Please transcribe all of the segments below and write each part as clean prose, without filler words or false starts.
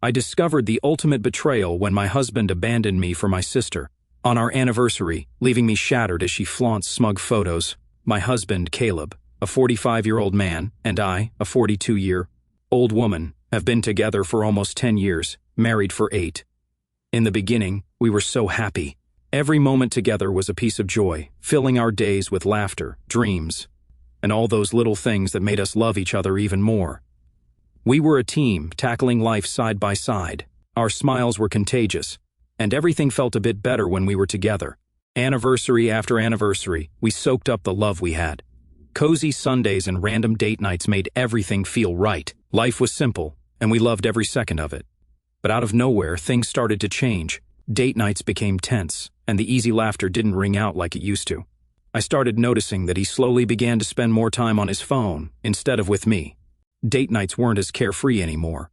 I discovered the ultimate betrayal when my husband abandoned me for my sister. On our anniversary, leaving me shattered as she flaunts smug photos, my husband, Caleb, a 45-year-old man, and I, a 42-year-old woman, have been together for almost 10 years, married for 8. In the beginning, we were so happy. Every moment together was a piece of joy, filling our days with laughter, dreams, and all those little things that made us love each other even more. We were a team, tackling life side by side. Our smiles were contagious, and everything felt a bit better when we were together. Anniversary after anniversary, we soaked up the love we had. Cozy Sundays and random date nights made everything feel right. Life was simple, and we loved every second of it. But out of nowhere, things started to change. Date nights became tense, and the easy laughter didn't ring out like it used to. I started noticing that he slowly began to spend more time on his phone instead of with me. Date nights weren't as carefree anymore.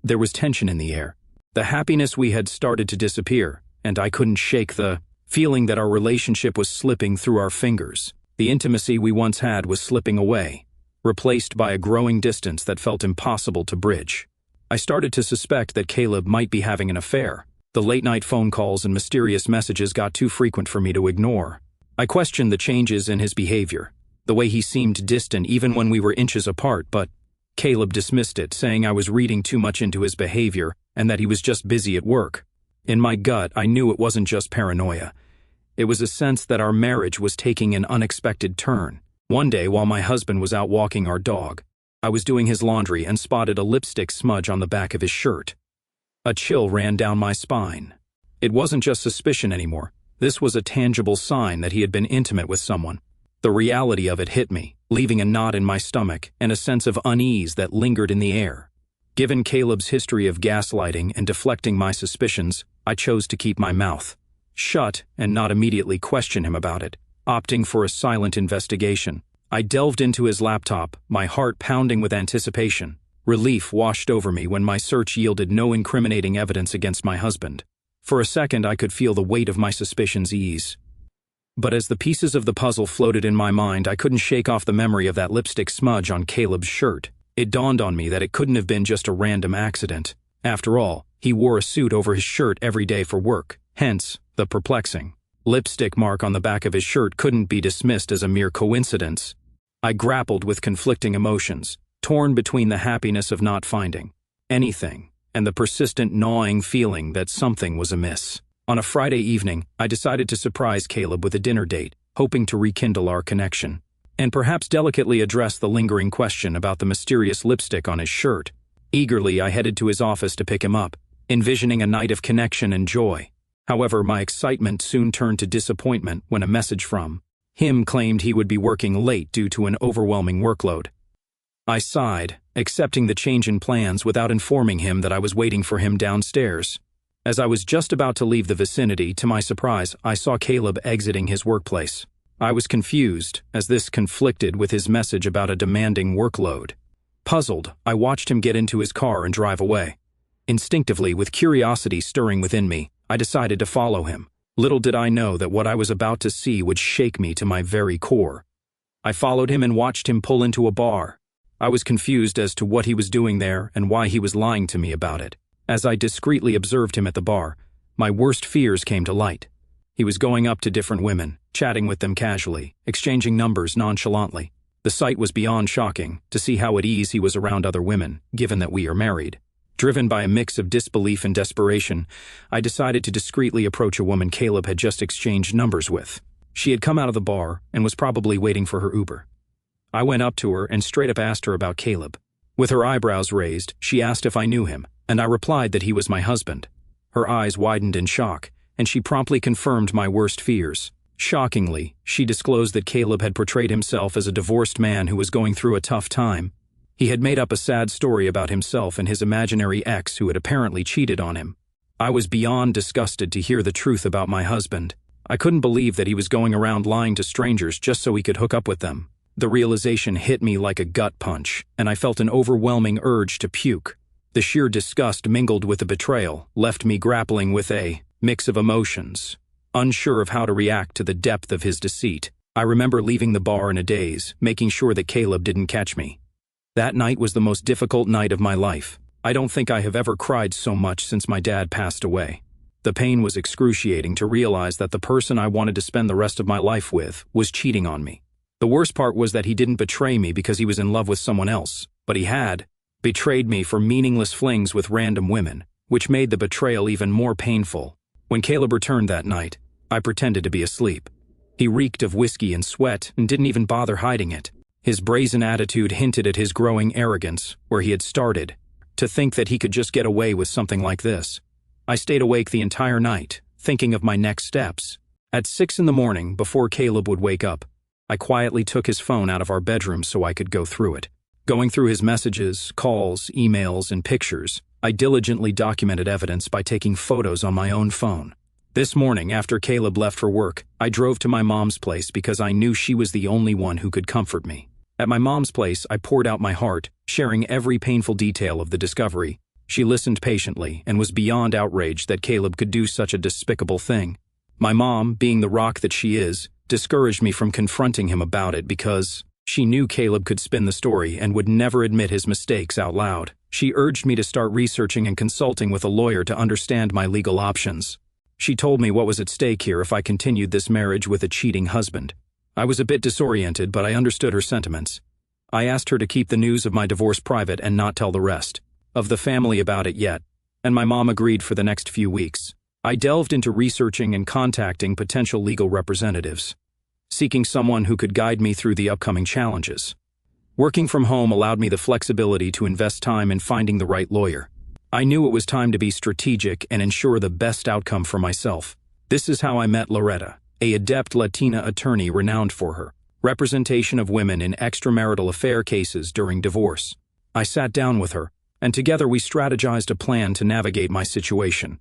There was tension in the air. The happiness we had started to disappear, and I couldn't shake the feeling that our relationship was slipping through our fingers. The intimacy we once had was slipping away, replaced by a growing distance that felt impossible to bridge. I started to suspect that Caleb might be having an affair. The late-night phone calls and mysterious messages got too frequent for me to ignore. I questioned the changes in his behavior, the way he seemed distant even when we were inches apart, but Caleb dismissed it, saying I was reading too much into his behavior and that he was just busy at work. In my gut, I knew it wasn't just paranoia. It was a sense that our marriage was taking an unexpected turn. One day, while my husband was out walking our dog, I was doing his laundry and spotted a lipstick smudge on the back of his shirt. A chill ran down my spine. It wasn't just suspicion anymore. This was a tangible sign that he had been intimate with someone. The reality of it hit me, leaving a knot in my stomach and a sense of unease that lingered in the air. Given Caleb's history of gaslighting and deflecting my suspicions, I chose to keep my mouth shut and not immediately question him about it, opting for a silent investigation. I delved into his laptop, my heart pounding with anticipation. Relief washed over me when my search yielded no incriminating evidence against my husband. For a second, I could feel the weight of my suspicions ease. But as the pieces of the puzzle floated in my mind, I couldn't shake off the memory of that lipstick smudge on Caleb's shirt. It dawned on me that it couldn't have been just a random accident. After all, he wore a suit over his shirt every day for work. Hence, the perplexing lipstick mark on the back of his shirt couldn't be dismissed as a mere coincidence. I grappled with conflicting emotions, torn between the happiness of not finding anything and the persistent gnawing feeling that something was amiss. On a Friday evening, I decided to surprise Caleb with a dinner date, hoping to rekindle our connection, and perhaps delicately address the lingering question about the mysterious lipstick on his shirt. Eagerly, I headed to his office to pick him up, envisioning a night of connection and joy. However, my excitement soon turned to disappointment when a message from him claimed he would be working late due to an overwhelming workload. I sighed, accepting the change in plans without informing him that I was waiting for him downstairs. As I was just about to leave the vicinity, to my surprise, I saw Caleb exiting his workplace. I was confused, as this conflicted with his message about a demanding workload. Puzzled, I watched him get into his car and drive away. Instinctively, with curiosity stirring within me, I decided to follow him. Little did I know that what I was about to see would shake me to my very core. I followed him and watched him pull into a bar. I was confused as to what he was doing there and why he was lying to me about it. As I discreetly observed him at the bar, my worst fears came to light. He was going up to different women, chatting with them casually, exchanging numbers nonchalantly. The sight was beyond shocking, to see how at ease he was around other women, given that we are married. Driven by a mix of disbelief and desperation, I decided to discreetly approach a woman Caleb had just exchanged numbers with. She had come out of the bar and was probably waiting for her Uber. I went up to her and straight up asked her about Caleb. With her eyebrows raised, she asked if I knew him, and I replied that he was my husband. Her eyes widened in shock, and she promptly confirmed my worst fears. Shockingly, she disclosed that Caleb had portrayed himself as a divorced man who was going through a tough time. He had made up a sad story about himself and his imaginary ex who had apparently cheated on him. I was beyond disgusted to hear the truth about my husband. I couldn't believe that he was going around lying to strangers just so he could hook up with them. The realization hit me like a gut punch, and I felt an overwhelming urge to puke. The sheer disgust mingled with the betrayal left me grappling with a mix of emotions, unsure of how to react to the depth of his deceit. I remember leaving the bar in a daze, making sure that Caleb didn't catch me. That night was the most difficult night of my life. I don't think I have ever cried so much since my dad passed away. The pain was excruciating to realize that the person I wanted to spend the rest of my life with was cheating on me. The worst part was that he didn't betray me because he was in love with someone else, but he had betrayed me for meaningless flings with random women, which made the betrayal even more painful. When Caleb returned that night, I pretended to be asleep. He reeked of whiskey and sweat and didn't even bother hiding it. His brazen attitude hinted at his growing arrogance, where he had started. To think that he could just get away with something like this. I stayed awake the entire night, thinking of my next steps. At 6 a.m, before Caleb would wake up, I quietly took his phone out of our bedroom so I could go through it. Going through his messages, calls, emails, and pictures, I diligently documented evidence by taking photos on my own phone. This morning, after Caleb left for work, I drove to my mom's place because I knew she was the only one who could comfort me. At my mom's place, I poured out my heart, sharing every painful detail of the discovery. She listened patiently and was beyond outraged that Caleb could do such a despicable thing. My mom, being the rock that she is, discouraged me from confronting him about it because she knew Caleb could spin the story and would never admit his mistakes out loud. She urged me to start researching and consulting with a lawyer to understand my legal options. She told me what was at stake here if I continued this marriage with a cheating husband. I was a bit disoriented, but I understood her sentiments. I asked her to keep the news of my divorce private and not tell the rest of the family about it yet, and my mom agreed for the next few weeks. I delved into researching and contacting potential legal representatives, seeking someone who could guide me through the upcoming challenges. Working from home allowed me the flexibility to invest time in finding the right lawyer. I knew it was time to be strategic and ensure the best outcome for myself. This is how I met Loretta, an adept Latina attorney renowned for her representation of women in extramarital affair cases during divorce. I sat down with her, and together we strategized a plan to navigate my situation.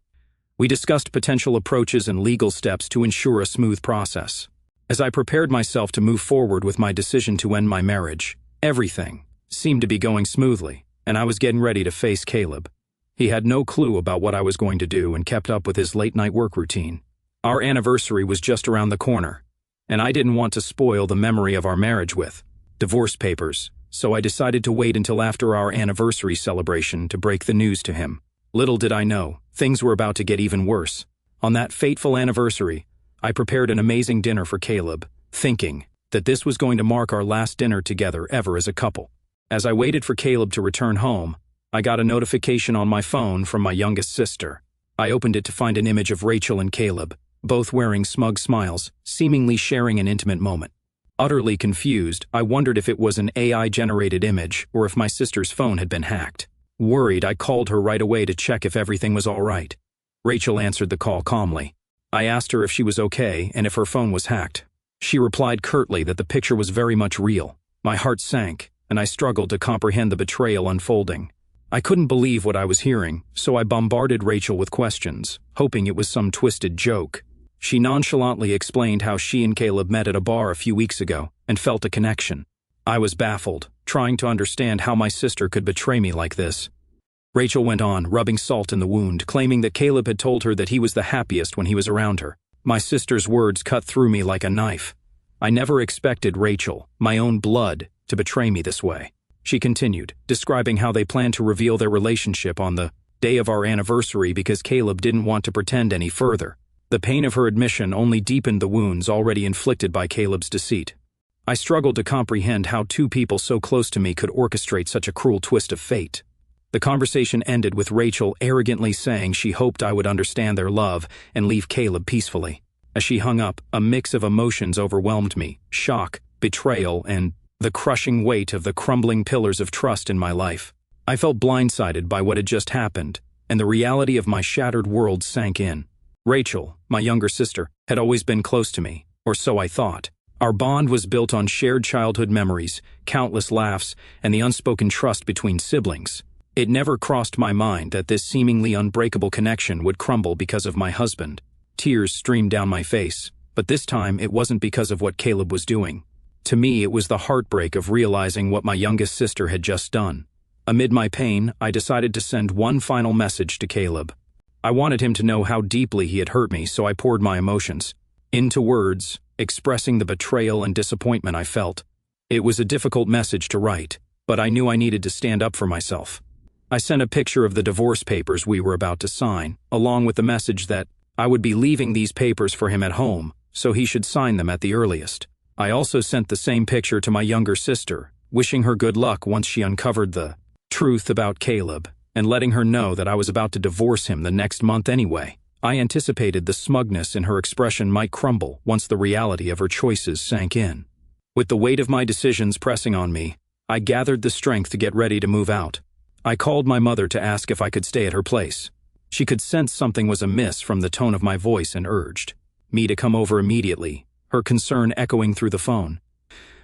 We discussed potential approaches and legal steps to ensure a smooth process. As I prepared myself to move forward with my decision to end my marriage, everything seemed to be going smoothly, and I was getting ready to face Caleb. He had no clue about what I was going to do and kept up with his late-night work routine. Our anniversary was just around the corner, and I didn't want to spoil the memory of our marriage with divorce papers, so I decided to wait until after our anniversary celebration to break the news to him. Little did I know, things were about to get even worse. On that fateful anniversary, I prepared an amazing dinner for Caleb, thinking that this was going to mark our last dinner together ever as a couple. As I waited for Caleb to return home, I got a notification on my phone from my youngest sister. I opened it to find an image of Rachel and Caleb, both wearing smug smiles, seemingly sharing an intimate moment. Utterly confused, I wondered if it was an AI-generated image or if my sister's phone had been hacked. Worried, I called her right away to check if everything was all right. Rachel answered the call calmly. I asked her if she was okay and if her phone was hacked. She replied curtly that the picture was very much real. My heart sank, and I struggled to comprehend the betrayal unfolding. I couldn't believe what I was hearing, so I bombarded Rachel with questions, hoping it was some twisted joke. She nonchalantly explained how she and Caleb met at a bar a few weeks ago and felt a connection. I was baffled, trying to understand how my sister could betray me like this. Rachel went on, rubbing salt in the wound, claiming that Caleb had told her that he was the happiest when he was around her. My sister's words cut through me like a knife. I never expected Rachel, my own blood, to betray me this way. She continued, describing how they planned to reveal their relationship on the day of our anniversary because Caleb didn't want to pretend any further. The pain of her admission only deepened the wounds already inflicted by Caleb's deceit. I struggled to comprehend how two people so close to me could orchestrate such a cruel twist of fate. The conversation ended with Rachel arrogantly saying she hoped I would understand their love and leave Caleb peacefully. As she hung up, a mix of emotions overwhelmed me: shock, betrayal, and the crushing weight of the crumbling pillars of trust in my life. I felt blindsided by what had just happened, and the reality of my shattered world sank in. Rachel, my younger sister, had always been close to me, or so I thought. Our bond was built on shared childhood memories, countless laughs, and the unspoken trust between siblings. It never crossed my mind that this seemingly unbreakable connection would crumble because of my husband. Tears streamed down my face, but this time it wasn't because of what Caleb was doing. To me, it was the heartbreak of realizing what my youngest sister had just done. Amid my pain, I decided to send one final message to Caleb. I wanted him to know how deeply he had hurt me, so I poured my emotions into words, expressing the betrayal and disappointment I felt. It was a difficult message to write, but I knew I needed to stand up for myself. I sent a picture of the divorce papers we were about to sign, along with the message that I would be leaving these papers for him at home, so he should sign them at the earliest. I also sent the same picture to my younger sister, wishing her good luck once she uncovered the truth about Caleb, and letting her know that I was about to divorce him the next month anyway. I anticipated the smugness in her expression might crumble once the reality of her choices sank in. With the weight of my decisions pressing on me, I gathered the strength to get ready to move out. I called my mother to ask if I could stay at her place. She could sense something was amiss from the tone of my voice and urged me to come over immediately, her concern echoing through the phone.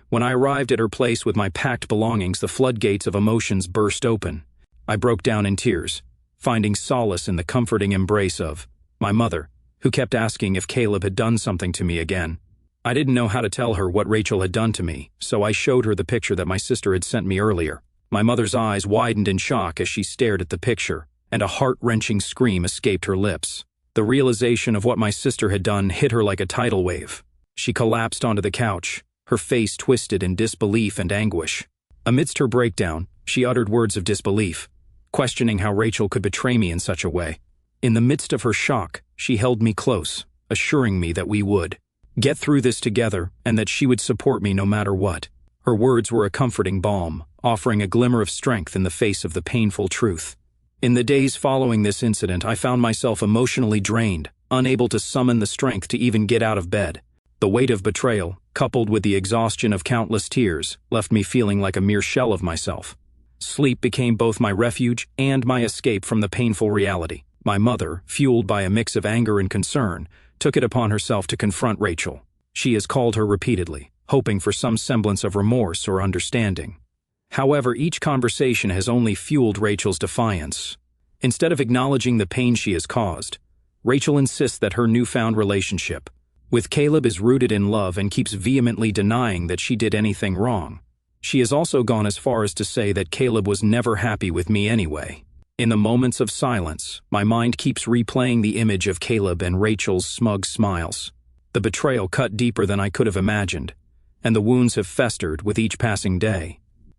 When I arrived at her place with my packed belongings, the floodgates of emotions burst open. I broke down in tears, finding solace in the comforting embrace of my mother, who kept asking if Caleb had done something to me again. I didn't know how to tell her what Rachel had done to me, so I showed her the picture that my sister had sent me earlier. My mother's eyes widened in shock as she stared at the picture, and a heart-wrenching scream escaped her lips. The realization of what my sister had done hit her like a tidal wave. She collapsed onto the couch, her face twisted in disbelief and anguish. Amidst her breakdown, she uttered words of disbelief, questioning how Rachel could betray me in such a way. In the midst of her shock, she held me close, assuring me that we would get through this together and that she would support me no matter what. Her words were a comforting balm, offering a glimmer of strength in the face of the painful truth. In the days following this incident, I found myself emotionally drained, unable to summon the strength to even get out of bed. The weight of betrayal, coupled with the exhaustion of countless tears, left me feeling like a mere shell of myself. Sleep became both my refuge and my escape from the painful reality. My mother, fueled by a mix of anger and concern, took it upon herself to confront Rachel. She has called her repeatedly, hoping for some semblance of remorse or understanding. However, each conversation has only fueled Rachel's defiance. Instead of acknowledging the pain she has caused, Rachel insists that her newfound relationship with Caleb is rooted in love and keeps vehemently denying that she did anything wrong. She has also gone as far as to say that Caleb was never happy with me anyway. In the moments of silence, my mind keeps replaying the image of Caleb and Rachel's smug smiles. The betrayal cut deeper than I could have imagined, and the wounds have festered with each passing day.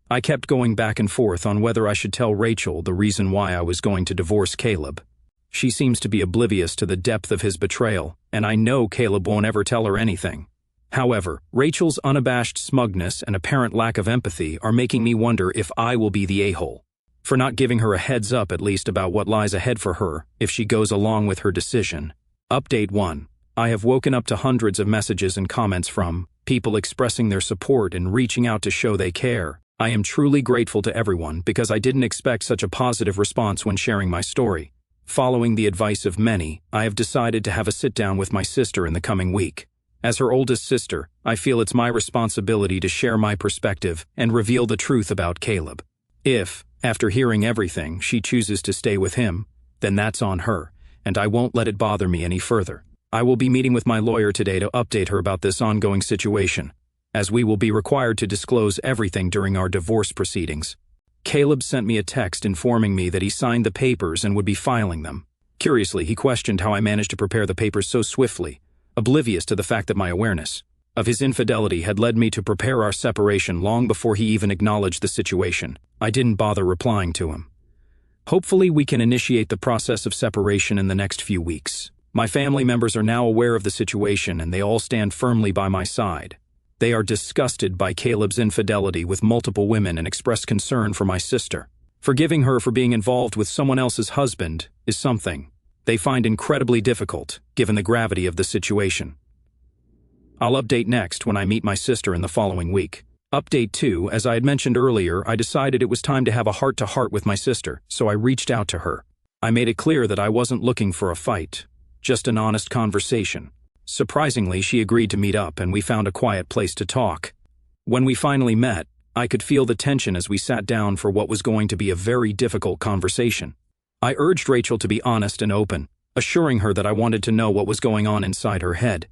I kept going back and forth on whether I should tell Rachel the reason why I was going to divorce Caleb. She seems to be oblivious to the depth of his betrayal, and I know Caleb won't ever tell her anything. However, Rachel's unabashed smugness and apparent lack of empathy are making me wonder if I will be the a-hole, for not giving her a heads up at least about what lies ahead for her if she goes along with her decision. Update 1. I have woken up to hundreds of messages and comments from people expressing their support and reaching out to show they care. I am truly grateful to everyone because I didn't expect such a positive response when sharing my story. Following the advice of many, I have decided to have a sit-down with my sister in the coming week. As her oldest sister, I feel it's my responsibility to share my perspective and reveal the truth about Caleb. If, after hearing everything, she chooses to stay with him, then that's on her, and I won't let it bother me any further. I will be meeting with my lawyer today to update her about this ongoing situation, as we will be required to disclose everything during our divorce proceedings. Caleb sent me a text informing me that he signed the papers and would be filing them. Curiously, he questioned how I managed to prepare the papers so swiftly, oblivious to the fact that my awareness of his infidelity had led me to prepare our separation long before he even acknowledged the situation. I didn't bother replying to him. Hopefully, we can initiate the process of separation in the next few weeks. My family members are now aware of the situation and they all stand firmly by my side. They are disgusted by Caleb's infidelity with multiple women and express concern for my sister. Forgiving her for being involved with someone else's husband is something they find incredibly difficult, given the gravity of the situation. I'll update next when I meet my sister in the following week. Update 2, as I had mentioned earlier, I decided it was time to have a heart-to-heart with my sister, so I reached out to her. I made it clear that I wasn't looking for a fight, just an honest conversation. Surprisingly, she agreed to meet up and we found a quiet place to talk. When we finally met, I could feel the tension as we sat down for what was going to be a very difficult conversation. I urged Rachel to be honest and open, assuring her that I wanted to know what was going on inside her head.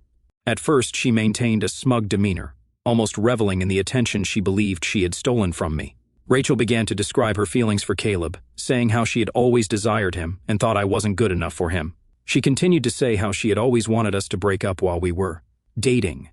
At first, she maintained a smug demeanor, almost reveling in the attention she believed she had stolen from me. Rachel began to describe her feelings for Caleb, saying how she had always desired him and thought I wasn't good enough for him. She continued to say how she had always wanted us to break up while we were dating.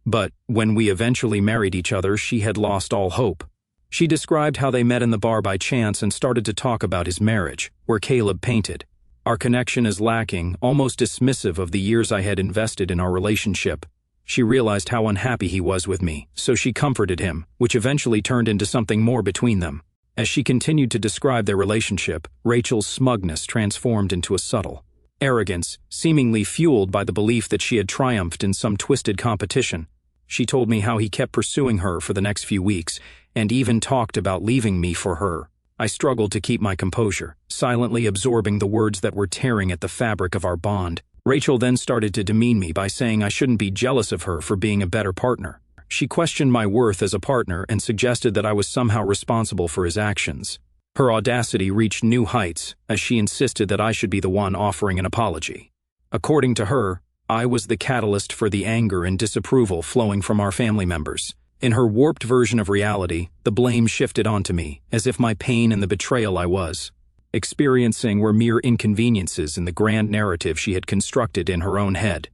But when we eventually married each other, she had lost all hope. She described how they met in the bar by chance and started to talk about his marriage, where Caleb painted. Our connection is lacking, almost dismissive of the years I had invested in our relationship. She realized how unhappy he was with me, so she comforted him, which eventually turned into something more between them. As she continued to describe their relationship, Rachel's smugness transformed into a subtle arrogance, seemingly fueled by the belief that she had triumphed in some twisted competition. She told me how he kept pursuing her for the next few weeks, and even talked about leaving me for her. I struggled to keep my composure, silently absorbing the words that were tearing at the fabric of our bond. Rachel then started to demean me by saying I shouldn't be jealous of her for being a better partner. She questioned my worth as a partner and suggested that I was somehow responsible for his actions. Her audacity reached new heights as she insisted that I should be the one offering an apology. According to her, I was the catalyst for the anger and disapproval flowing from our family members. In her warped version of reality, the blame shifted onto me, as if my pain and the betrayal I was experiencing were mere inconveniences in the grand narrative she had constructed in her own head.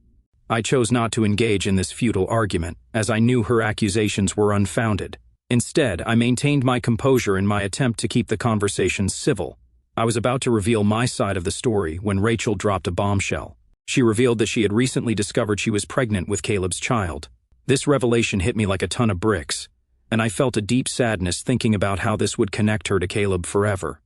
I chose not to engage in this futile argument, as I knew her accusations were unfounded. Instead, I maintained my composure in my attempt to keep the conversation civil. I was about to reveal my side of the story when Rachel dropped a bombshell. She revealed that she had recently discovered she was pregnant with Caleb's child. This revelation hit me like a ton of bricks, and I felt a deep sadness thinking about how this would connect her to Caleb forever.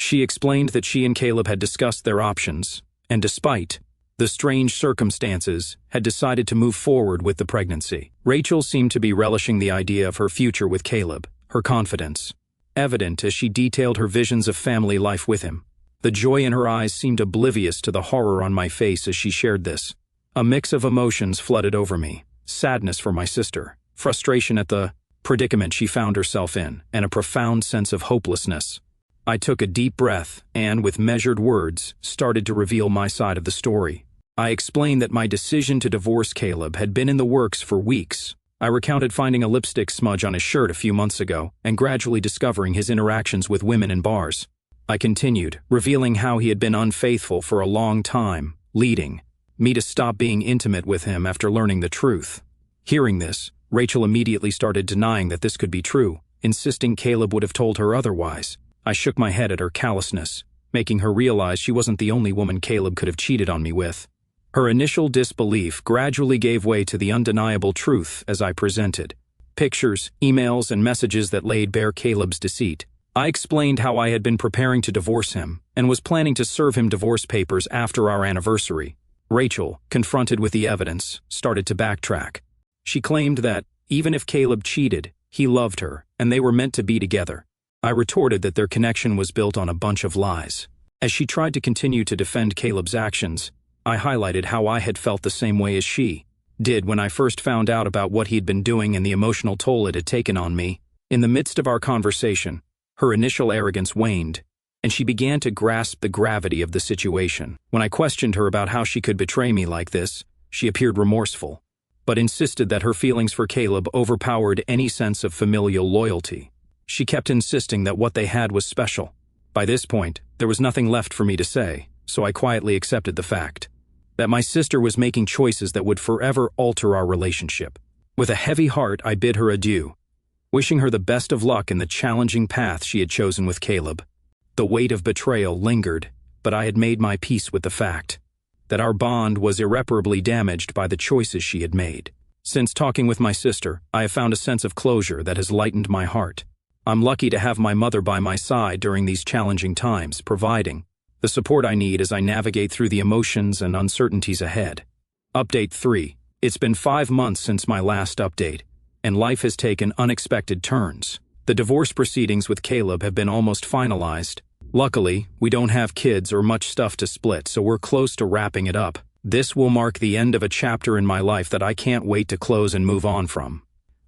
She explained that she and Caleb had discussed their options, and despite the strange circumstances, had decided to move forward with the pregnancy. Rachel seemed to be relishing the idea of her future with Caleb, her confidence evident as she detailed her visions of family life with him. The joy in her eyes seemed oblivious to the horror on my face as she shared this. A mix of emotions flooded over me: sadness for my sister, frustration at the predicament she found herself in, and a profound sense of hopelessness. I took a deep breath and, with measured words, started to reveal my side of the story. I explained that my decision to divorce Caleb had been in the works for weeks. I recounted finding a lipstick smudge on his shirt a few months ago and gradually discovering his interactions with women in bars. I continued, revealing how he had been unfaithful for a long time, leading me to stop being intimate with him after learning the truth. Hearing this, Rachel immediately started denying that this could be true, insisting Caleb would have told her otherwise. I shook my head at her callousness, making her realize she wasn't the only woman Caleb could have cheated on me with. Her initial disbelief gradually gave way to the undeniable truth as I presented pictures, emails, and messages that laid bare Caleb's deceit. I explained how I had been preparing to divorce him and was planning to serve him divorce papers after our anniversary. Rachel, confronted with the evidence, started to backtrack. She claimed that, even if Caleb cheated, he loved her, and they were meant to be together. I retorted that their connection was built on a bunch of lies. As she tried to continue to defend Caleb's actions, I highlighted how I had felt the same way as she did when I first found out about what he'd been doing and the emotional toll it had taken on me. In the midst of our conversation, her initial arrogance waned, and she began to grasp the gravity of the situation. When I questioned her about how she could betray me like this, she appeared remorseful, but insisted that her feelings for Caleb overpowered any sense of familial loyalty. She kept insisting that what they had was special. By this point, there was nothing left for me to say, so I quietly accepted the fact that my sister was making choices that would forever alter our relationship. With a heavy heart, I bid her adieu, wishing her the best of luck in the challenging path she had chosen with Caleb. The weight of betrayal lingered, but I had made my peace with the fact that our bond was irreparably damaged by the choices she had made. Since talking with my sister, I have found a sense of closure that has lightened my heart. I'm lucky to have my mother by my side during these challenging times, providing the support I need as I navigate through the emotions and uncertainties ahead. Update 3. It's been 5 months since my last update, and life has taken unexpected turns. The divorce proceedings with Caleb have been almost finalized. Luckily, we don't have kids or much stuff to split, so we're close to wrapping it up. This will mark the end of a chapter in my life that I can't wait to close and move on from.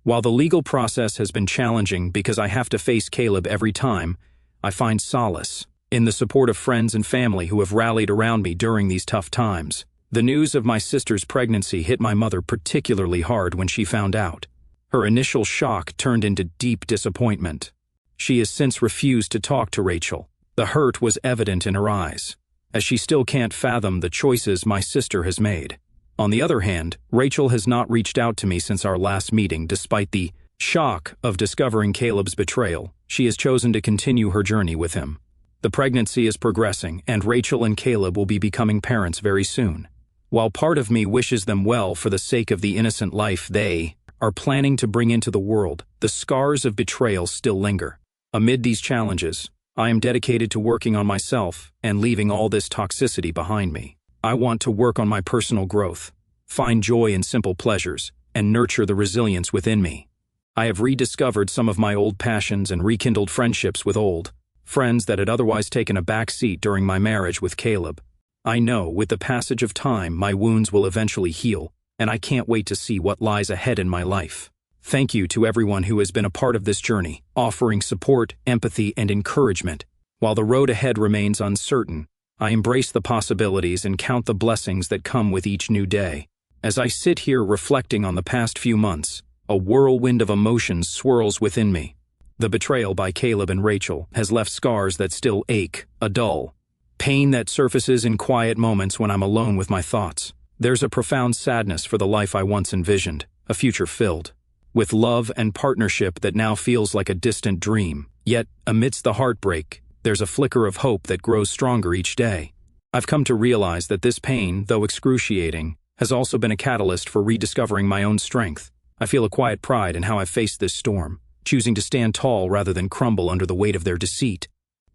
While the legal process has been challenging because I have to face Caleb every time, I find solace in the support of friends and family who have rallied around me during these tough times. The news of my sister's pregnancy hit my mother particularly hard when she found out. Her initial shock turned into deep disappointment. She has since refused to talk to Rachel. The hurt was evident in her eyes, as she still can't fathom the choices my sister has made. On the other hand, Rachel has not reached out to me since our last meeting despite the shock of discovering Caleb's betrayal, she has chosen to continue her journey with him. The pregnancy is progressing, and Rachel and Caleb will be becoming parents very soon. While part of me wishes them well for the sake of the innocent life they are planning to bring into the world, the scars of betrayal still linger. Amid these challenges, I am dedicated to working on myself and leaving all this toxicity behind me. I want to work on my personal growth, find joy in simple pleasures, and nurture the resilience within me. I have rediscovered some of my old passions and rekindled friendships with old friends that had otherwise taken a back seat during my marriage with Caleb. I know, with the passage of time, my wounds will eventually heal, and I can't wait to see what lies ahead in my life. Thank you to everyone who has been a part of this journey, offering support, empathy, and encouragement. While the road ahead remains uncertain, I embrace the possibilities and count the blessings that come with each new day. As I sit here reflecting on the past few months, a whirlwind of emotions swirls within me. The betrayal by Caleb and Rachel has left scars that still ache, a dull pain that surfaces in quiet moments when I'm alone with my thoughts. There's a profound sadness for the life I once envisioned, a future filled with love and partnership that now feels like a distant dream. Yet, amidst the heartbreak, there's a flicker of hope that grows stronger each day. I've come to realize that this pain, though excruciating, has also been a catalyst for rediscovering my own strength. I feel a quiet pride in how I've faced this storm, choosing to stand tall rather than crumble under the weight of their deceit.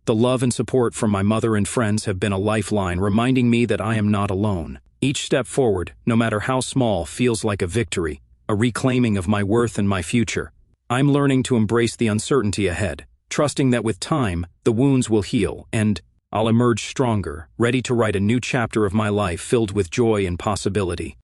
The love and support from my mother and friends have been a lifeline, reminding me that I am not alone. Each step forward, no matter how small, feels like a victory, a reclaiming of my worth and my future. I'm learning to embrace the uncertainty ahead, trusting that with time, the wounds will heal, and I'll emerge stronger, ready to write a new chapter of my life filled with joy and possibility.